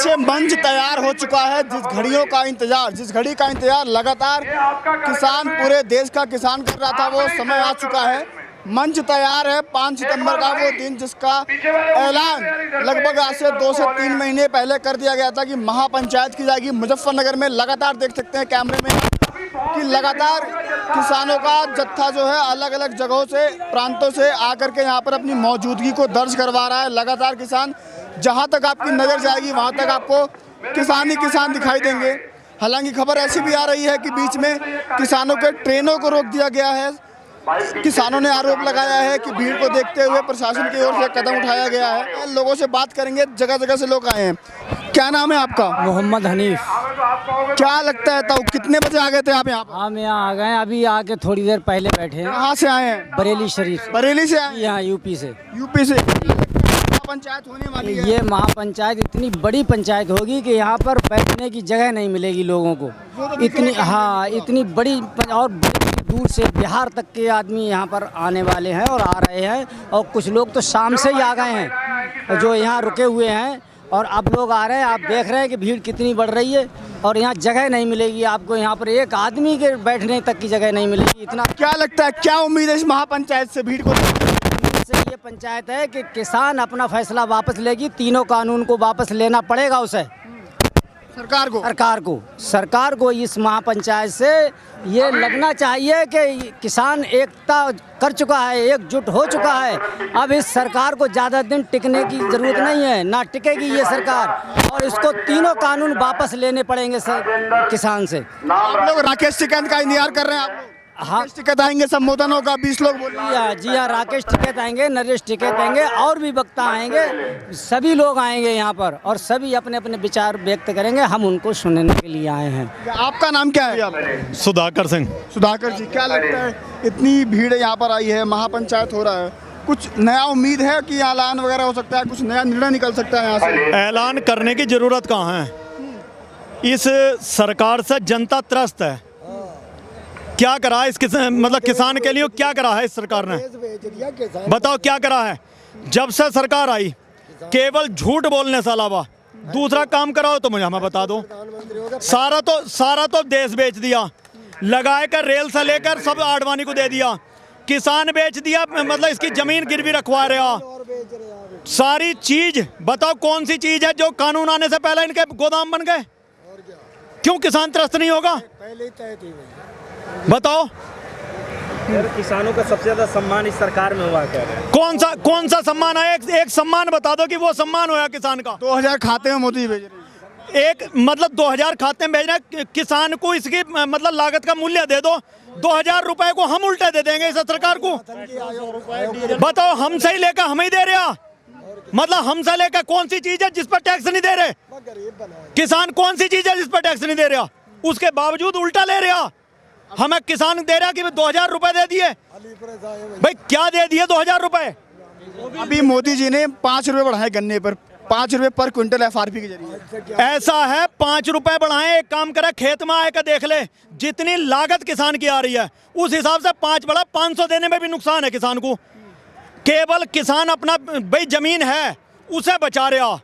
पीछे मंच तैयार हो चुका है। जिस घड़ी का इंतजार लगातार किसान, पूरे देश का किसान कर रहा था, वो समय आ चुका है। मंच तैयार है। 5 सितंबर का वो दिन जिसका ऐलान लगभग आज से 2 से 3 महीने पहले कर दिया गया था कि महापंचायत की जाएगी मुजफ्फरनगर में। लगातार देख सकते हैं कैमरे में कि लगातार किसानों का जत्था जो है अलग अलग जगहों से, प्रांतों से आकर के यहाँ पर अपनी मौजूदगी को दर्ज करवा रहा है। लगातार किसान, जहाँ तक आपकी नज़र जाएगी वहाँ तक आपको किसान ही किसान दिखाई देंगे। हालांकि खबर ऐसी भी आ रही है कि बीच में किसानों के ट्रेनों को रोक दिया गया है। किसानों ने आरोप लगाया है कि भीड़ को देखते हुए प्रशासन की ओर से कदम उठाया गया है। लोगों से बात करेंगे, जगह जगह से लोग आए हैं। क्या नाम है आपका? मोहम्मद हनीफ। क्या लगता है ताऊ, कितने बजे आ गए थे आप यहाँ? हम यहाँ आ गए, अभी आके थोड़ी देर पहले बैठे हैं। कहाँ से आए हैं? बरेली शरीफ। बरेली से आए? यहाँ यूपी से। यूपी से। पंचायत होने वाली है। ये महापंचायत इतनी बड़ी पंचायत होगी कि यहाँ पर बैठने की जगह नहीं मिलेगी लोगों को। इतनी, हाँ, इतनी बड़ी और दूर से बिहार तक के आदमी यहाँ पर आने वाले हैं और आ रहे हैं। और कुछ लोग तो शाम से ही आ गए हैं जो यहाँ रुके हुए हैं, और अब लोग आ रहे हैं। आप देख रहे हैं कि भीड़ कितनी बढ़ रही है और यहाँ जगह नहीं मिलेगी आपको। यहाँ पर एक आदमी के बैठने तक की जगह नहीं मिलेगी। इतना क्या लगता है, क्या उम्मीद है इस महापंचायत से भीड़ को? से ये पंचायत है कि किसान अपना फैसला वापस लेगी। तीनों कानून को वापस लेना पड़ेगा उसे, सरकार को इस महापंचायत से ये लगना चाहिए कि किसान एकता कर चुका है, एकजुट हो चुका है। अब इस सरकार को ज़्यादा दिन टिकने की जरूरत नहीं है, ना टिकेगी ये सरकार, और इसको तीनों कानून वापस लेने पड़ेंगे किसान से। आप लोग राकेश टिकैत का इंतजार कर रहे हैं? आप हाँ, टिकैत आएंगे, संबोधन होगा, 20 लोग बोलिए। जी हाँ, राकेश टिकैत आएंगे, नरेश टिकैत आएंगे, और भी वक्ता आएंगे। सभी लोग आएंगे यहाँ पर और सभी अपने अपने विचार व्यक्त करेंगे। हम उनको सुनने के लिए आए हैं। आपका नाम क्या है? सुधाकर सिंह। सुधाकर जी, क्या लगता है इतनी भीड़ यहाँ पर आई है, महापंचायत हो रहा है, कुछ नया उम्मीद है कि ऐलान वगैरह हो सकता है, कुछ नया निर्णय निकल सकता है यहाँ से? ऐलान करने की जरूरत कहाँ है? इस सरकार से जनता त्रस्त है। क्या करा है मतलब किसान के लिए क्या करा है इस सरकार ने? बताओ क्या करा है? जब से सरकार आई केवल झूठ बोलने से अलावा दूसरा काम कराओ तो मुझे हमें बता दो। सारा तो देश बेच दिया, लगाए कर रेल से लेकर सब आडवाणी को दे दिया। किसान बेच दिया, मतलब इसकी जमीन गिरवी रखवा रहा। सारी चीज बताओ कौन सी चीज है जो कानून आने से पहले इनके गोदाम बन गए? क्यों किसान त्रस्त नहीं होगा? बताओ। किसानों का सबसे ज्यादा सम्मान इस सरकार में हुआ क्या? कौन सा सम्मान है? एक सम्मान बता दो कि वो सम्मान होया किसान का। 2000 खाते में मोदी भेज रहे हैं। एक मतलब 2000 खाते में भेज रहे हैं। किसान को इसकी मतलब लागत का मूल्य दे दो। 2000 रुपए को हम उल्टे दे देंगे इस सरकार को। बताओ, हमसे ही लेकर हम ही दे रहे हैं। मतलब हमसे लेकर कौन सी चीज है जिस पर टैक्स नहीं दे रहे? किसान कौन सी चीज है जिस पर टैक्स नहीं दे रहा? उसके बावजूद उल्टा ले रहा। हमें किसान दे रहा कि 2000 रुपए दे दिए। भाई क्या दे दिए 2000 रुपए? अभी मोदी जी ने 5 रुपए बढ़ाए गन्ने पर, 5 रुपए पर क्विंटल FRP के जरिए। ऐसा है 5 रुपए बढ़ाए। एक काम करे, खेत में आकर देख ले जितनी लागत किसान की आ रही है उस हिसाब से 5 बढ़ा 500 देने में भी नुकसान है किसान को। केवल किसान अपना भाई जमीन है उसे बचा रहा।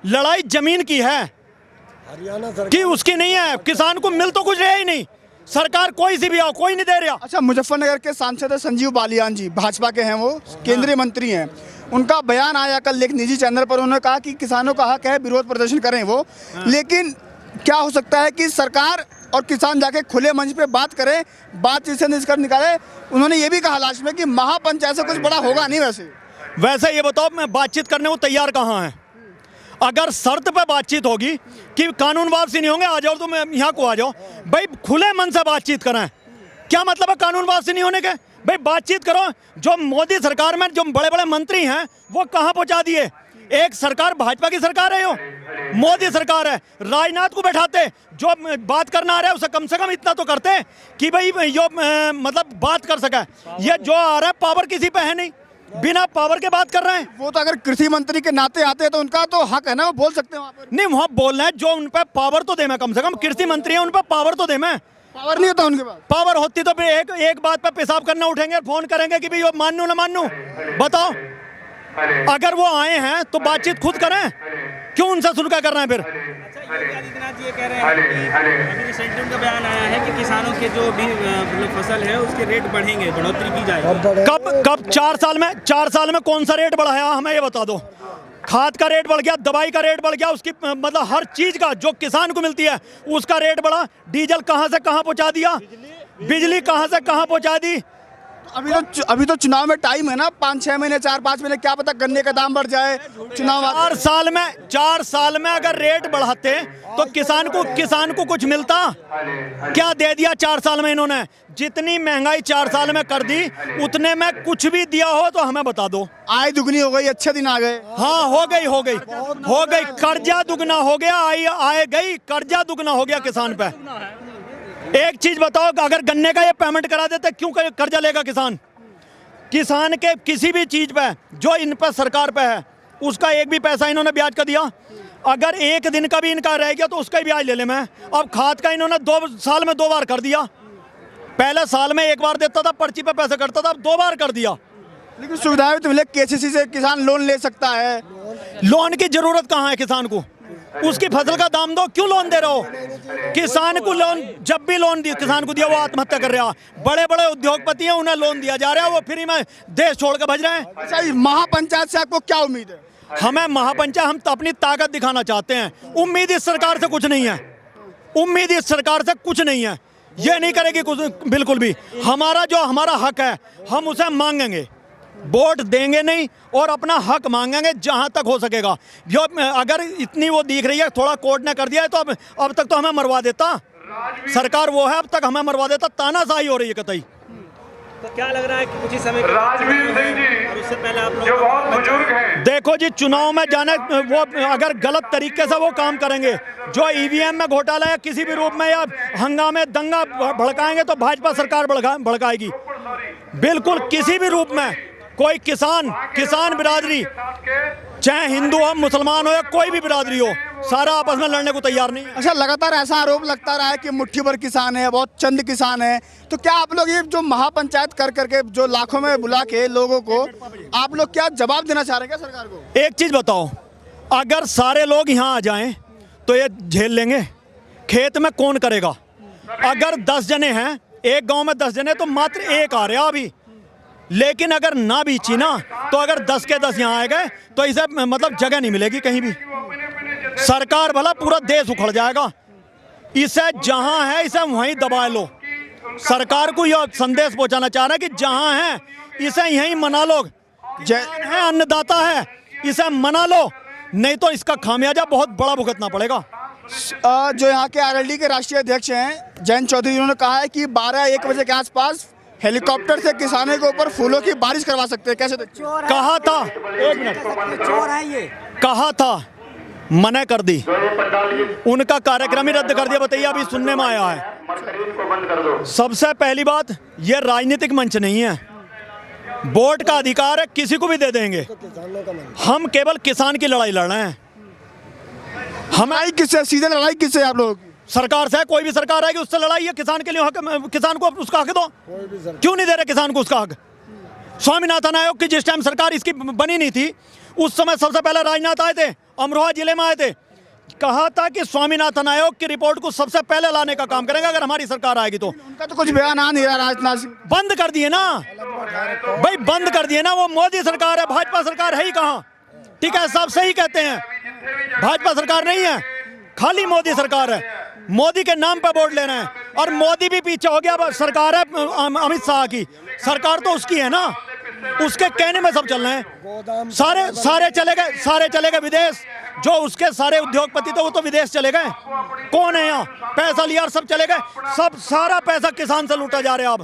लड़ाई जमीन की है कि उसकी नहीं है। किसान को मिल तो कुछ रहा ही नहीं। सरकार कोई सी भी आओ, कोई नहीं दे रहा। अच्छा, मुजफ्फरनगर के सांसद है संजीव बालियान जी, भाजपा के हैं, वो केंद्रीय मंत्री हैं। उनका बयान आया कल एक निजी चैनल पर। उन्होंने कहा कि किसानों का हक है, विरोध प्रदर्शन करें वो, लेकिन क्या हो सकता है कि सरकार और किसान जाके खुले मंच पे बात करें, बातचीत से निष्कर्ष निकाले। उन्होंने ये भी कहा लास्ट में कि महापंचायत से कुछ बड़ा होगा नहीं। वैसे ये बताओ, मैं बातचीत करने को तैयार कहाँ है? अगर शर्त पे बातचीत होगी कि कानून वापसी नहीं होंगे, आ जाओ तुम यहाँ को आ जाओ। भाई खुले मन से बातचीत करें। क्या मतलब है कानून वापसी नहीं होने के? भाई बातचीत करो। जो मोदी सरकार में जो बड़े बड़े मंत्री हैं वो कहाँ पहुँचा दिए? एक सरकार भाजपा की सरकार है, यो मोदी सरकार है। राजनाथ को बैठाते, जो बात करना आ रहा है उसे कम से कम इतना तो करते कि भाई यो मतलब बात कर सके। ये जो आ रहा है पावर किसी पे है नहीं, बिना पावर के बात कर रहे हैं। वो तो अगर कृषि मंत्री के नाते आते हैं तो उनका तो हक है ना, वो बोल सकते हैं वहाँ पर। नहीं, वहाँ बोलना है, जो उन पे पावर तो दे। मैं कम से कम कृषि मंत्री है, उन पे पावर तो दे। मैं पावर नहीं होता उनके पास। पावर होती तो फिर एक बात पे पेशाब करना उठेंगे, फोन करेंगे कि भाई यो मानू ना मानू। बताओ, अगर वो आए हैं तो बातचीत खुद करें। क्यों उनसे सुन कर रहे हैं फिर? अच्छा, योगी आदित्यनाथ जी ये कह रहे हैं कि अभी रिसेंटली उनका बयान आया है कि किसानों के जो भी मतलब फसल है उसके रेट बढ़ेंगे, बढ़ोतरी की जाएगी। कब 4 साल में कौन सा रेट बढ़ाया हमें ये बता दो। खाद का रेट बढ़ गया, दवाई का रेट बढ़ गया, उसकी मतलब हर चीज का जो किसान को मिलती है उसका रेट बढ़ा। डीजल कहां से कहां पहुंचा दिया, बिजली कहां से कहां पहुंचा दी। अभी तो चुनाव में टाइम है ना, 5-6 महीने 4-5 महीने, क्या पता गन्ने का दाम बढ़ जाए। चुनाव 4 साल में अगर रेट बढ़ाते तो किसान को कुछ मिलता? क्या दे दिया 4 साल में इन्होंने? जितनी महंगाई 4 साल में कर दी उतने में कुछ भी दिया हो तो हमें बता दो। आय दुगनी हो गई, अच्छे दिन आ गए। हाँ, हो गई। कर्जा दुगना हो गया, आय गई, कर्जा दुगना हो गया किसान पे। एक चीज बताओ, अगर गन्ने का ये पेमेंट करा देते क्यों कर्जा लेगा किसान? किसान के किसी भी चीज पे जो इन पर सरकार पे है उसका एक भी पैसा इन्होंने ब्याज का दिया? अगर एक दिन का भी इनका रह गया तो उसका ही ब्याज ले ले मैं। अब खाद का इन्होंने 2 साल में 2 बार कर दिया। पहले साल में 1 बार देता था, पर्ची पे पैसा करता था, अब 2 बार कर दिया। लेकिन सुविधाएं तो मिले, केसीसी से किसान लोन ले सकता है। लोन की जरूरत कहाँ है किसान को? उसकी फसल का दाम दो, क्यों लोन दे रहे हो किसान को? लोन जब भी लोन दिया किसान को दिया वो आत्महत्या कर रहा। बड़े बड़े उद्योगपति हैं, उन्हें लोन दिया जा रहा है, वो फ्री में देश छोड़ कर भज रहे हैं। अच्छा, महापंचायत से आपको क्या उम्मीद है? हमें महापंचायत, हम तो अपनी ताकत दिखाना चाहते हैं। उम्मीद इस सरकार से कुछ नहीं है, उम्मीद इस सरकार से कुछ नहीं है। ये नहीं करेगी कुछ बिल्कुल भी। हमारा हक है हम उसे मांगेंगे, वोट देंगे नहीं और अपना हक मांगेंगे जहां तक हो सकेगा। जो अगर इतनी वो दिख रही है, थोड़ा कोर्ट ने कर दिया है तो अब तक तो हमें मरवा देता। सरकार वो है, अब तक हमें मरवा देता। तानाशाही हो रही है कतई। तो क्या लग रहा है कि कुछ ही समय राजवीर सिंह जी और उससे पहले आप लोग जो बहुत बुजुर्ग हैं, देखो जी, चुनाव में जाने वो अगर गलत तरीके से वो काम करेंगे, जो ईवीएम में घोटाला या किसी भी रूप में या हंगामे दंगा भड़काएंगे तो भाजपा सरकार भड़काएगी। बिल्कुल किसी भी रूप में कोई किसान बिरादरी, चाहे हिंदू हो, मुसलमान हो या कोई भी बिरादरी हो, सारा आपस में लड़ने को तैयार नहीं है। अच्छा, लगातार ऐसा आरोप लगता रहा है कि मुट्ठी भर किसान है, बहुत चंद किसान है। तो क्या आप लोग ये जो महापंचायत कर करके जो लाखों में बुला के लोगों को, आप लोग क्या जवाब देना चाह रहे हैं क्या सरकार को? एक चीज बताओ, अगर सारे लोग यहाँ आ जाएं तो ये झेल लेंगे? खेत में कौन करेगा? अगर 10 जने हैं, एक गांव में 10 जने तो मात्र एक आ रहा अभी। लेकिन अगर ना बीची ना, तो अगर 10 के 10 यहाँ आए गए तो इसे मतलब जगह नहीं मिलेगी कहीं भी। सरकार भला पूरा देश उखड़ जाएगा। इसे जहां है इसे वहीं दबा लो। सरकार को यह संदेश पहुंचाना चाह रहे हैं कि जहां है इसे यहीं मना लो। है अन्नदाता है, इसे मना लो, नहीं तो इसका खामियाजा बहुत बड़ा भुगतना पड़ेगा। जो यहाँ के आरएलडी के राष्ट्रीय अध्यक्ष हैं जयंत चौधरी, उन्होंने कहा है कि 12-1 बजे के आसपास हेलीकॉप्टर से किसानों के ऊपर फूलों की बारिश करवा सकते हैं। कैसे देखते हैं? कहा था, 1 मिनट, चोर है ये। कहा था, मना कर दी, उनका कार्यक्रम ही रद्द कर दिया। बताइए अभी सुनने में आया है। सबसे पहली बात, ये राजनीतिक मंच नहीं है। वोट का अधिकार है, किसी को भी दे देंगे। हम केवल किसान की लड़ाई लड़ रहे हैं। हमारी किससे सीधे लड़ाई किससे? आप लोग सरकार से, कोई भी सरकार आएगी उससे लड़ाई है। किसान के लिए हक, किसान को उसका हक दो। क्यों नहीं दे रहे किसान को उसका हक? स्वामीनाथन आयोग की जिस टाइम सरकार इसकी बनी नहीं थी, उस समय सबसे पहले राजनाथ आए थे, अमरोहा जिले में आए थे। कहा था कि स्वामीनाथन आयोग की रिपोर्ट को सबसे पहले लाने का काम करेंगे अगर हमारी सरकार आएगी तो। उनका तो कुछ बयान आ नहीं रहा। राजनाथ सिंह बंद कर दिए ना भाई, बंद कर दिए ना। वो मोदी सरकार है, भाजपा सरकार है ही कहाँ? ठीक है, सब सही कहते हैं, भाजपा सरकार नहीं है, खाली मोदी सरकार है। मोदी के नाम पे वोट ले रहे हैं और मोदी भी पीछे हो गया। सरकार है अमित शाह की, सरकार तो उसकी है ना, उसके कहने में सब चल रहे हैं। सारे चले गए विदेश। जो उसके सारे उद्योगपति थे वो तो विदेश चले गए। कौन है यहाँ? पैसा लिया और सब चले गए। सब सारा पैसा किसान से लूटा जा रहा है। अब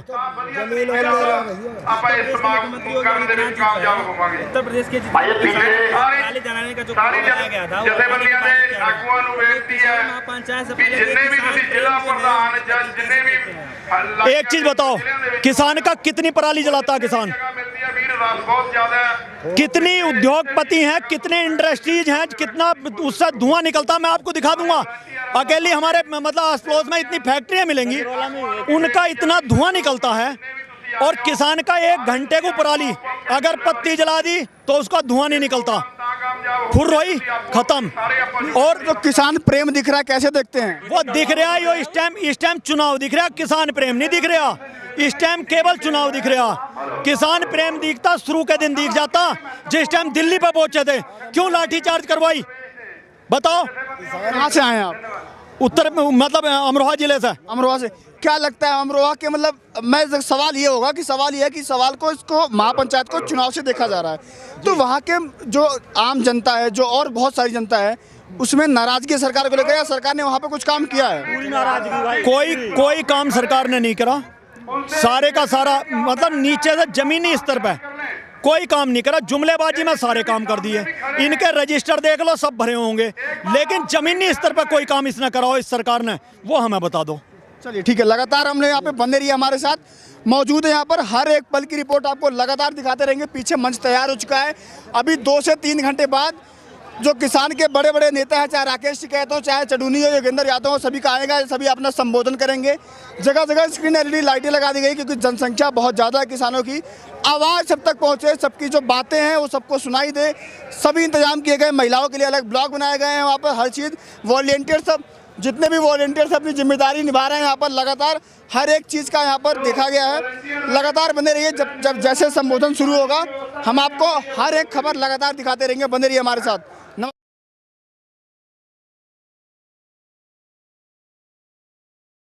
उत्तर प्रदेश के जितने जनाने का जो बनाया गया था, पंचायत से एक चीज बताओ, किसान का कितनी पराली जलाता है किसान? कितनी उद्योगपति हैं, कितने इंडस्ट्रीज हैं, कितना उससे धुआं निकलता है। मैं आपको दिखा दूंगा। अकेली हमारे मतलब आस पड़ोस में इतनी फैक्ट्रियां मिलेंगी, उनका इतना धुआं निकलता है। और किसान का 1 घंटे को पराली अगर पत्ती जला दी तो उसका धुआं नहीं निकलता। फुर्रोई खत्म। और जो किसान प्रेम दिख रहा है कैसे देखते हैं? वो दिख रहा है, यो इस टाइम चुनाव दिख रहा, किसान प्रेम नहीं दिख रहा। इस टाइम केवल चुनाव दिख रहा। किसान प्रेम दिखता शुरू के दिन दिख जाता जिस टाइम दिल्ली पे पहुंचे थे। क्यों लाठीचार्ज करवाई बताओ? कहाँ से आए हैं आप? उत्तर मतलब अमरोहा जिले से। अमरोहा से। क्या लगता है अमरोहा के मतलब मैं सवाल ये होगा कि सवाल ये है कि सवाल को इसको महापंचायत को चुनाव से देखा जा रहा है, तो वहाँ के जो आम जनता है, जो और बहुत सारी जनता है, उसमें नाराजगी सरकार को लेकर या सरकार ने वहाँ पे कुछ काम किया है? कोई काम सरकार ने नहीं करा। सारे का सारा मतलब नीचे से जमीनी स्तर पे कोई काम नहीं करा। जुमलेबाजी में सारे काम कर दिए। इनके रजिस्टर देख लो सब भरे होंगे, लेकिन जमीनी स्तर पर कोई काम इसने करा हो इस सरकार ने, वो हमें बता दो। चलिए ठीक है, लगातार हमने यहाँ पे बने रहिए, हमारे साथ मौजूद है। यहाँ पर हर एक पल की रिपोर्ट आपको लगातार दिखाते रहेंगे। पीछे मंच तैयार हो चुका है। अभी 2 से 3 घंटे बाद जो किसान के बड़े बड़े नेता हैं, चाहे राकेश टिकैत हो, चाहे चडूनी हो, योगेंद्र यादव हो, सभी का आएगा, सभी अपना संबोधन करेंगे। जगह जगह स्क्रीन LED लाइटें लगा दी गई क्योंकि जनसंख्या बहुत ज़्यादा है किसानों की। आवाज़ सब तक पहुँचे, सबकी जो बातें हैं वो सबको सुनाई दे। सभी इंतजाम किए गए, महिलाओं के लिए अलग ब्लॉक बनाए गए हैं। वहाँ पर हर चीज़ वॉलेंटियर सब जितने भी वॉलेंटियर्स अपनी जिम्मेदारी निभा रहे हैं यहाँ पर, लगातार हर एक चीज़ का यहाँ पर देखा गया है। लगातार बने रहिए, जब जैसे संबोधन शुरू होगा हम आपको हर एक खबर लगातार दिखाते रहेंगे। बने रहिए हमारे साथ।